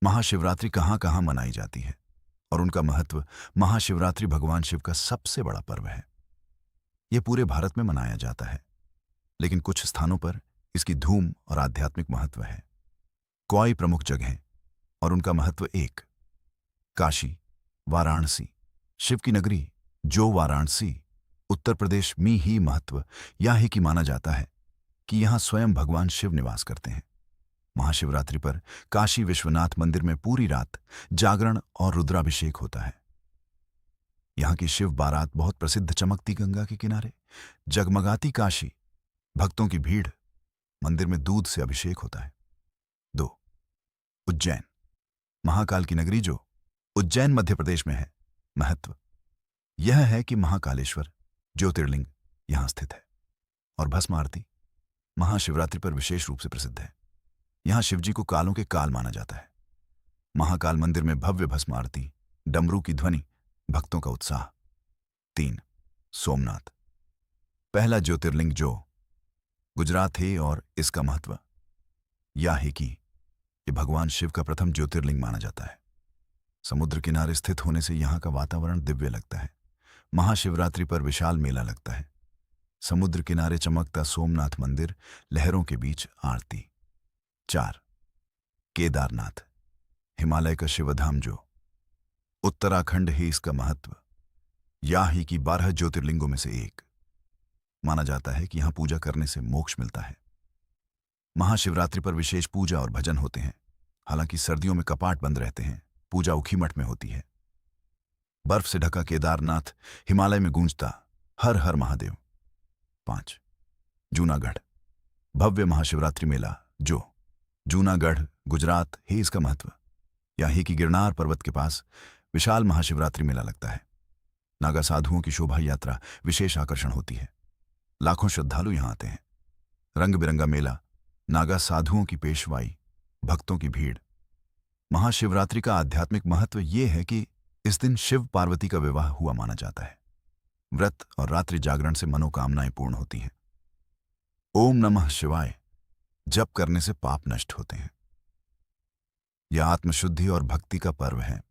महाशिवरात्रि कहाँ कहाँ मनाई जाती है और उनका महत्व। महाशिवरात्रि भगवान शिव का सबसे बड़ा पर्व है। यह पूरे भारत में मनाया जाता है, लेकिन कुछ स्थानों पर इसकी धूम और आध्यात्मिक महत्व है। कई प्रमुख जगहें और उनका महत्व। एक, काशी, वाराणसी, शिव की नगरी जो वाराणसी उत्तर प्रदेश में ही महत्व यह है कि माना जाता है कि यहां स्वयं भगवान शिव निवास करते हैं। महाशिवरात्रि पर काशी विश्वनाथ मंदिर में पूरी रात जागरण और रुद्राभिषेक होता है। यहां की शिव बारात बहुत प्रसिद्ध, चमकती गंगा के किनारे, जगमगाती काशी, भक्तों की भीड़, मंदिर में दूध से अभिषेक होता है। दो, उज्जैन, महाकाल की नगरी जो उज्जैन मध्य प्रदेश में है। महत्व यह है कि महाकालेश्वर ज्योतिर्लिंग यहां स्थित है और भस्म आरती महाशिवरात्रि पर विशेष रूप से प्रसिद्ध है। यहां शिवजी को कालों के काल माना जाता है। महाकाल मंदिर में भव्य भस्म आरती, डमरू की ध्वनि, भक्तों का उत्साह। तीन, सोमनाथ, पहला ज्योतिर्लिंग जो गुजरात है और इसका महत्व यह है कि यह भगवान शिव का प्रथम ज्योतिर्लिंग माना जाता है। समुद्र किनारे स्थित होने से यहां का वातावरण दिव्य लगता है। महाशिवरात्रि पर विशाल मेला लगता है। समुद्र किनारे चमकता सोमनाथ मंदिर, लहरों के बीच आरती। चार, केदारनाथ, हिमालय का शिवधाम जो उत्तराखंड है। इसका महत्व यह है कि 12 ज्योतिर्लिंगों में से एक माना जाता है कि यहां पूजा करने से मोक्ष मिलता है। महाशिवरात्रि पर विशेष पूजा और भजन होते हैं। हालांकि सर्दियों में कपाट बंद रहते हैं। पूजा उखीमठ में होती है। बर्फ से ढका केदारनाथ हिमालय में गूंजता हर हर महादेव। 5, जूनागढ़, भव्य महाशिवरात्रि मेला जो जूनागढ़ गुजरात है। इसका महत्व यह है कि गिरनार पर्वत के पास विशाल महाशिवरात्रि मेला लगता है। नागा साधुओं की शोभा यात्रा विशेष आकर्षण होती है। लाखों श्रद्धालु यहां आते हैं। रंग बिरंगा मेला, नागा साधुओं की पेशवाई, भक्तों की भीड़। महाशिवरात्रि का आध्यात्मिक महत्व यह है कि इस दिन शिव पार्वती का विवाह हुआ माना जाता है। व्रत और रात्रि जागरण से मनोकामनाएं पूर्ण होती हैं। ओम नमः शिवाय जप करने से पाप नष्ट होते हैं। यह आत्मशुद्धि और भक्ति का पर्व है।